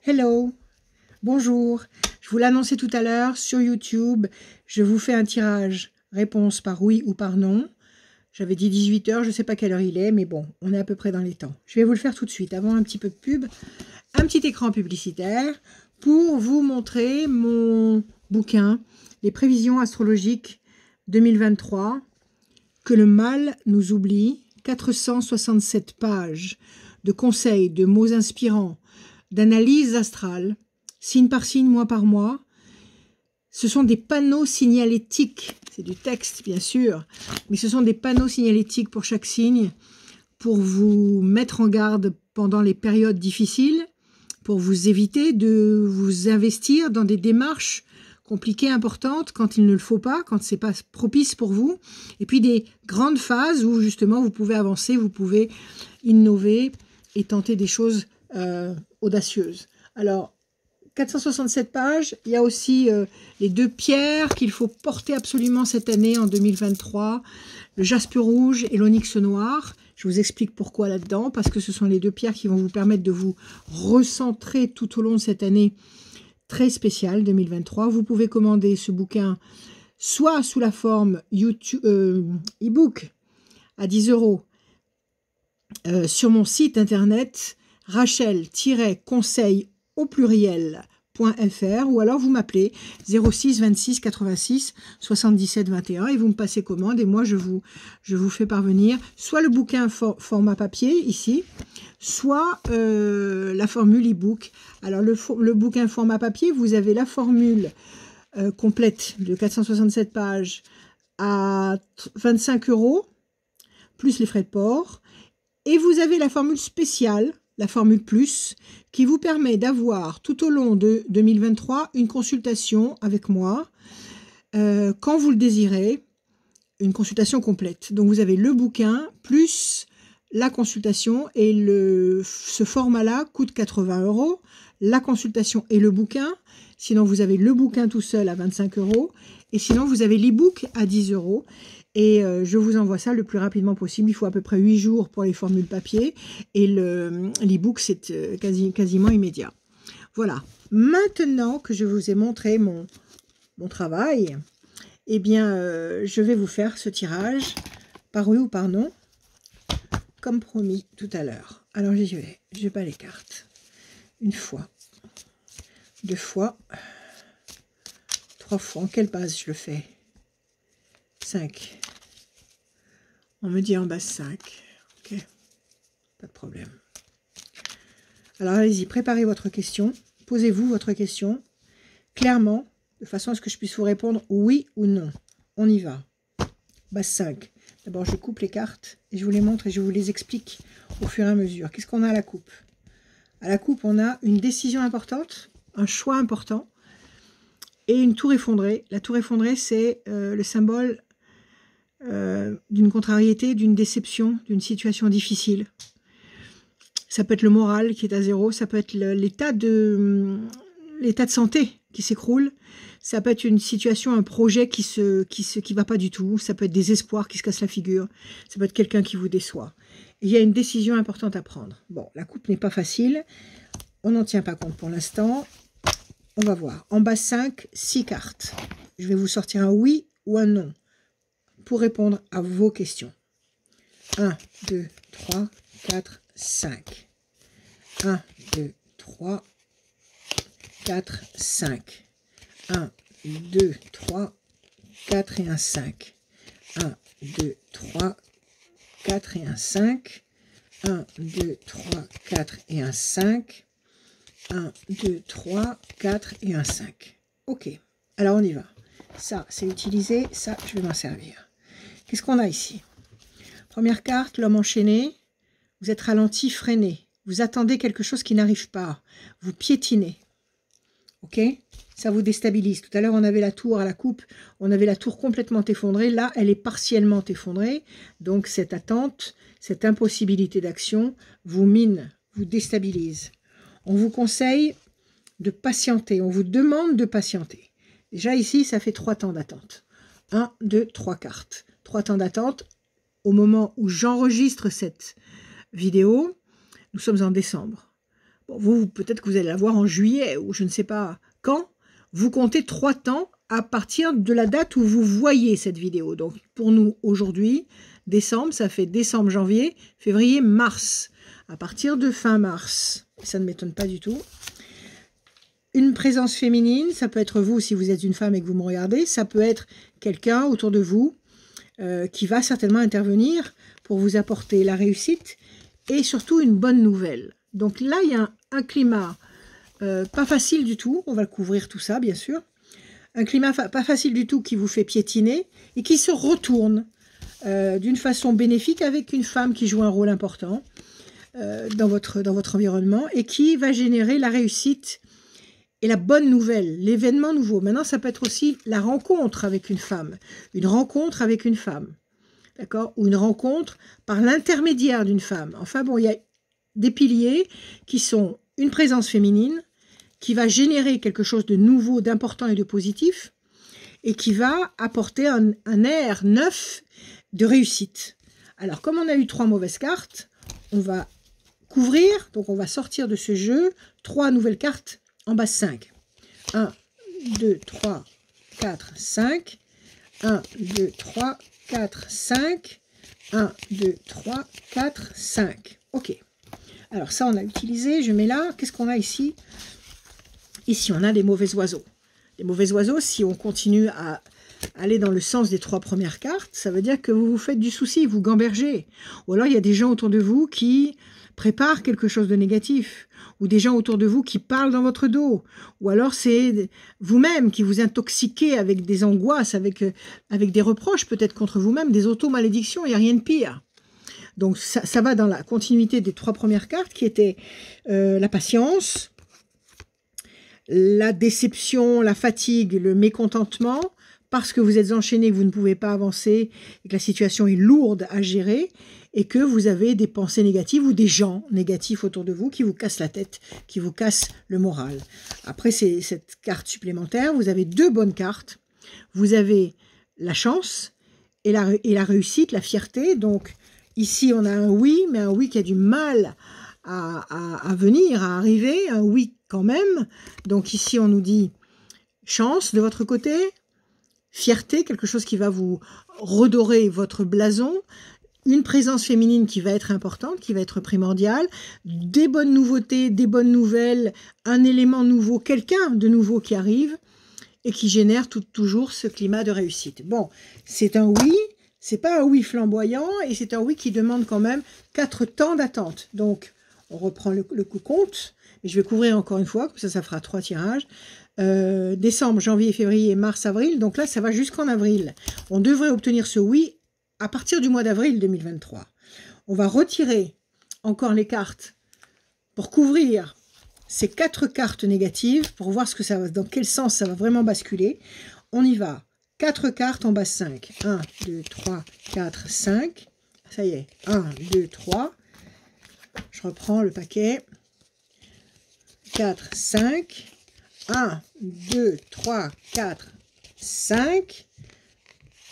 Hello, bonjour. Je vous l'ai annoncé tout à l'heure sur YouTube. Je vous fais un tirage réponse par oui ou par non. J'avais dit 18 h, je ne sais pas quelle heure il est, mais bon, on est à peu près dans les temps. Je vais vous le faire tout de suite. Avant un petit peu de pub, un petit écran publicitaire pour vous montrer mon bouquin, les prévisions astrologiques 2023, que le mal nous oublie, 467 pages de conseils, de mots inspirants, d'analyse astrale, signe par signe, mois par mois. Ce sont des panneaux signalétiques, c'est du texte bien sûr, mais ce sont des panneaux signalétiques pour chaque signe, pour vous mettre en garde pendant les périodes difficiles, pour vous éviter de vous investir dans des démarches compliquées, importantes, quand il ne le faut pas, quand ce n'est pas propice pour vous, et puis des grandes phases où justement vous pouvez avancer, vous pouvez innover et tenter des choses audacieuses. Alors, 467 pages, il y a aussi les deux pierres qu'il faut porter absolument cette année en 2023, le jaspe rouge et l'onyx noir. Je vous explique pourquoi là-dedans, parce que ce sont les deux pierres qui vont vous permettre de vous recentrer tout au long de cette année très spéciale 2023. Vous pouvez commander ce bouquin soit sous la forme YouTube, e-book à 10 € sur mon site internet rachel-conseil au pluriel.fr, ou alors vous m'appelez 06 26 86 77 21 et vous me passez commande et moi je vous fais parvenir soit le bouquin format papier ici, soit la formule e-book. Alors le bouquin format papier, vous avez la formule complète de 467 pages à 25 € plus les frais de port, et vous avez la formule spéciale, la formule plus, qui vous permet d'avoir tout au long de 2023 une consultation avec moi, quand vous le désirez, une consultation complète. Donc vous avez le bouquin plus la consultation, et ce format-là coûte 80 €, la consultation et le bouquin. Sinon vous avez le bouquin tout seul à 25 €, et sinon vous avez l'e-book à 10 €. Et je vous envoie ça le plus rapidement possible. Il faut à peu près 8 jours pour les formules papier. Et l'e-book, c'est quasiment immédiat. Voilà. Maintenant que je vous ai montré mon travail, eh bien, je vais vous faire ce tirage par oui ou par non, comme promis tout à l'heure. Alors, j'y vais. Je bats les cartes. Une fois. Deux fois. Trois fois. En quelle base je le fais? 5. On me dit en base 5. Ok, pas de problème. Alors allez-y, préparez votre question. Posez-vous votre question clairement, de façon à ce que je puisse vous répondre oui ou non. On y va. Base 5. D'abord, je coupe les cartes et je vous les montre et je vous les explique au fur et à mesure. Qu'est-ce qu'on a à la coupe? À la coupe, on a une décision importante, un choix important et une tour effondrée. La tour effondrée, c'est le symbole d'une contrariété, d'une déception, d'une situation difficile. Ça peut être le moral qui est à zéro, ça peut être l'état de santé qui s'écroule, ça peut être une situation, un projet qui va pas du tout, ça peut être des espoirs qui se cassent la figure, ça peut être quelqu'un qui vous déçoit. Il y a une décision importante à prendre. Bon, la coupe n'est pas facile, on n'en tient pas compte pour l'instant. On va voir. En bas 5, 6 cartes. Je vais vous sortir un oui ou un non pour répondre à vos questions. 1, 2, 3, 4, 5. 1, 2, 3, 4, 5. 1, 2, 3, 4 et un 5. 1, 2, 3, 4 et un 5. 1, 2, 3, 4 et un 5. 1, 2, 3, 4 et un 5. Ok, alors on y va. Ça, c'est utilisé. Ça, je vais m'en servir. Qu'est-ce qu'on a ici? Première carte, l'homme enchaîné. Vous êtes ralenti, freiné. Vous attendez quelque chose qui n'arrive pas. Vous piétinez. Ok? Ça vous déstabilise. Tout à l'heure, on avait la tour à la coupe. On avait la tour complètement effondrée. Là, elle est partiellement effondrée. Donc, cette attente, cette impossibilité d'action vous mine, vous déstabilise. On vous conseille de patienter. On vous demande de patienter. Déjà, ici, ça fait 3 temps d'attente. 1, 2, 3 cartes. 3 temps d'attente. Au moment où j'enregistre cette vidéo, nous sommes en décembre. Bon, vous, peut-être que vous allez la voir en juillet ou je ne sais pas quand. Vous comptez 3 temps à partir de la date où vous voyez cette vidéo. Donc, pour nous, aujourd'hui, décembre, ça fait décembre, janvier, février, mars. À partir de fin mars, ça ne m'étonne pas du tout. Une présence féminine, ça peut être vous si vous êtes une femme et que vous me regardez. Ça peut être quelqu'un autour de vous qui va certainement intervenir pour vous apporter la réussite et surtout une bonne nouvelle. Donc là, il y a un climat pas facile du tout. On va le couvrir tout ça, bien sûr. Un climat pas facile du tout qui vous fait piétiner et qui se retourne d'une façon bénéfique avec une femme qui joue un rôle important dans votre environnement et qui va générer la réussite et la bonne nouvelle, l'événement nouveau. Maintenant, ça peut être aussi la rencontre avec une femme, d'accord, ou une rencontre par l'intermédiaire d'une femme. Enfin bon, il y a des piliers qui sont une présence féminine, qui va générer quelque chose de nouveau, d'important et de positif, et qui va apporter un air neuf de réussite. Alors, comme on a eu 3 mauvaises cartes, on va couvrir, donc on va sortir de ce jeu 3 nouvelles cartes en base 5. 1, 2, 3, 4, 5. 1, 2, 3, 4, 5. 1, 2, 3, 4, 5. Ok. Alors ça, on a utilisé. Je mets là. Qu'est-ce qu'on a ici? Ici, on a des mauvais oiseaux. Les mauvais oiseaux, si on continue à aller dans le sens des 3 premières cartes, ça veut dire que vous vous faites du souci, vous gambergez. Ou alors, il y a des gens autour de vous qui préparent quelque chose de négatif. Ou des gens autour de vous qui parlent dans votre dos. Ou alors, c'est vous-même qui vous intoxiquez avec des angoisses, avec des reproches peut-être contre vous-même, des auto-malédictions, il n'y a rien de pire. Donc, ça va dans la continuité des 3 premières cartes qui étaient la patience, la déception, la fatigue, le mécontentement, parce que vous êtes enchaîné, que vous ne pouvez pas avancer, et que la situation est lourde à gérer, et que vous avez des pensées négatives ou des gens négatifs autour de vous qui vous cassent la tête, qui vous cassent le moral. Après cette carte supplémentaire, vous avez 2 bonnes cartes. Vous avez la chance et la réussite, la fierté. Donc ici, on a un oui, mais un oui qui a du mal à venir, à arriver, un oui quand même. Donc ici, on nous dit chance de votre côté, fierté, quelque chose qui va vous redorer votre blason, une présence féminine qui va être importante, qui va être primordiale, des bonnes nouveautés, des bonnes nouvelles, un élément nouveau, quelqu'un de nouveau qui arrive et qui génère toujours ce climat de réussite. Bon, c'est un oui, c'est pas un oui flamboyant et c'est un oui qui demande quand même 4 temps d'attente. Donc, on reprend le coup compte, mais je vais couvrir encore une fois, comme ça fera 3 tirages. Décembre, janvier, février, mars, avril. Donc là, ça va jusqu'en avril. On devrait obtenir ce oui à partir du mois d'avril 2023. On va retirer encore les cartes pour couvrir ces 4 cartes négatives, pour voir dans quel sens ça va vraiment basculer. On y va. 4 cartes en base 5. 1, 2, 3, 4, 5. Ça y est. 1, 2, 3. Je reprends le paquet. 4, 5. 1, 2, 3, 4, 5.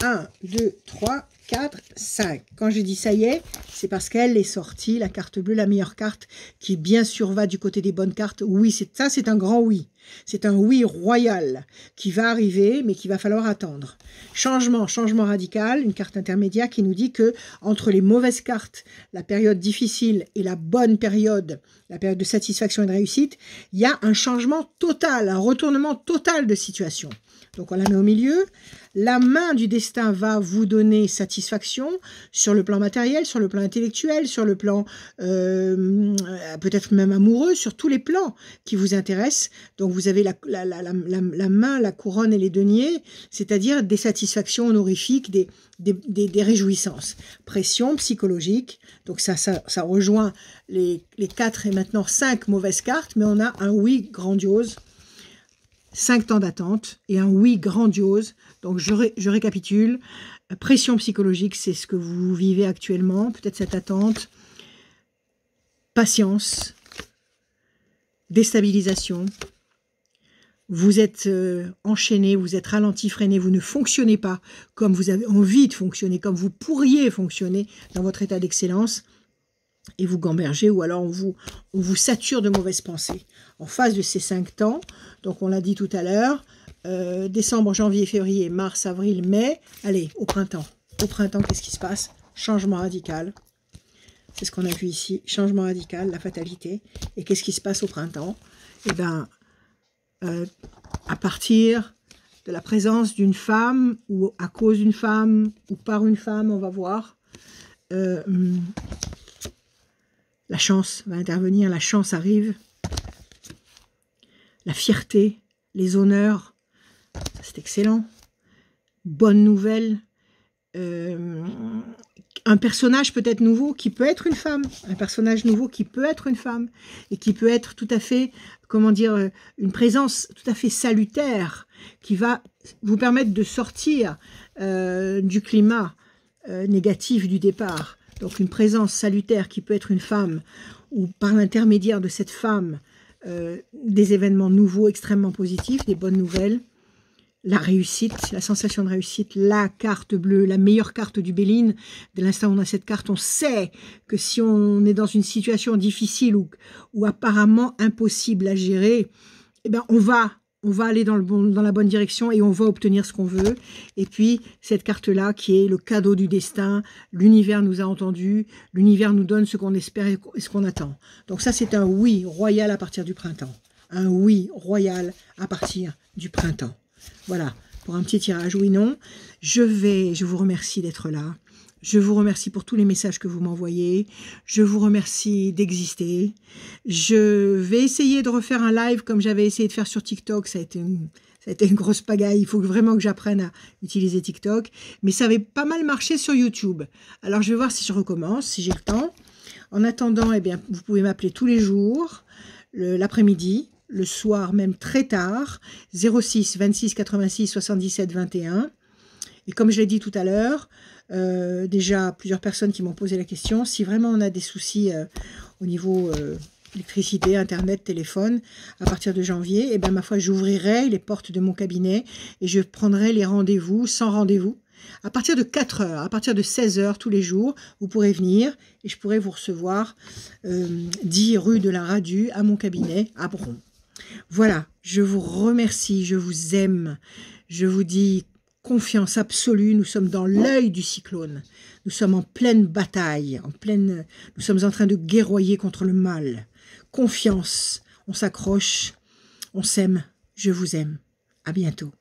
1, 2, 3, 4, 5. Quand je dis ça y est, c'est parce qu'elle est sortie, la carte bleue, la meilleure carte, qui bien sûr va du côté des bonnes cartes. Oui, c'est un grand oui. C'est un oui royal qui va arriver, mais qu'il va falloir attendre. Changement radical, une carte intermédiaire qui nous dit que entre les mauvaises cartes, la période difficile et la bonne période, la période de satisfaction et de réussite, il y a un changement total, un retournement total de situation. Donc on la met au milieu. La main du destin va vous donner satisfaction sur le plan matériel, sur le plan intellectuel, sur le plan peut-être même amoureux, sur tous les plans qui vous intéressent. Donc vous avez la main, la couronne et les deniers, c'est-à-dire des satisfactions honorifiques, des réjouissances. Pression psychologique, donc ça rejoint les 4 et maintenant 5 mauvaises cartes, mais on a un oui grandiose. 5 temps d'attente et un oui grandiose. Donc je récapitule. Pression psychologique, c'est ce que vous vivez actuellement. Peut-être cette attente. Patience. Déstabilisation. Vous êtes enchaîné, vous êtes ralenti, freiné, vous ne fonctionnez pas comme vous avez envie de fonctionner, comme vous pourriez fonctionner dans votre état d'excellence. et vous gambergez, ou alors on vous sature de mauvaises pensées. En face de ces 5 temps, donc on l'a dit tout à l'heure, décembre, janvier, février, mars, avril, mai, allez, au printemps. Au printemps, qu'est-ce qui se passe? Changement radical. C'est ce qu'on a vu ici, changement radical, la fatalité. Et qu'est-ce qui se passe au printemps? Eh bien, à partir de la présence d'une femme, ou à cause d'une femme, ou par une femme, on va voir, la chance va intervenir, la chance arrive, la fierté, les honneurs, c'est excellent, bonne nouvelle, un personnage peut-être nouveau qui peut être une femme, un personnage nouveau qui peut être une femme, et qui peut être tout à fait, comment dire, une présence tout à fait salutaire, qui va vous permettre de sortir du climat négatif du départ. Donc une présence salutaire qui peut être une femme, ou par l'intermédiaire de cette femme, des événements nouveaux extrêmement positifs, des bonnes nouvelles, la réussite, la sensation de réussite, la carte bleue, la meilleure carte du Béline. Dès l'instant où on a cette carte, on sait que si on est dans une situation difficile ou apparemment impossible à gérer, eh ben on va aller dans la bonne direction et on va obtenir ce qu'on veut. Et puis, cette carte-là qui est le cadeau du destin, l'univers nous a entendus, l'univers nous donne ce qu'on espère et ce qu'on attend. Donc ça, c'est un oui royal à partir du printemps. Un oui royal à partir du printemps. Voilà, pour un petit tirage oui-non. Je vous remercie d'être là. Je vous remercie pour tous les messages que vous m'envoyez. Je vous remercie d'exister. Je vais essayer de refaire un live comme j'avais essayé de faire sur TikTok. Ça a été une grosse pagaille. Il faut vraiment que j'apprenne à utiliser TikTok. Mais ça avait pas mal marché sur YouTube. Alors, je vais voir si je recommence, si j'ai le temps. En attendant, eh bien, vous pouvez m'appeler tous les jours, l'après-midi, le soir même très tard, 06 26 86 77 21. Et comme je l'ai dit tout à l'heure, déjà plusieurs personnes qui m'ont posé la question, si vraiment on a des soucis au niveau électricité, internet, téléphone, à partir de janvier, eh bien ma foi, j'ouvrirai les portes de mon cabinet et je prendrai les rendez-vous sans rendez-vous. À partir de 4 heures, à partir de 16 heures tous les jours, vous pourrez venir et je pourrai vous recevoir 10 rue de la Radu à mon cabinet à Bron. Voilà, je vous remercie, je vous aime, je vous dis confiance absolue, nous sommes dans l'œil du cyclone, nous sommes en pleine bataille, nous sommes en train de guerroyer contre le mal. Confiance, on s'accroche, on s'aime, je vous aime, à bientôt.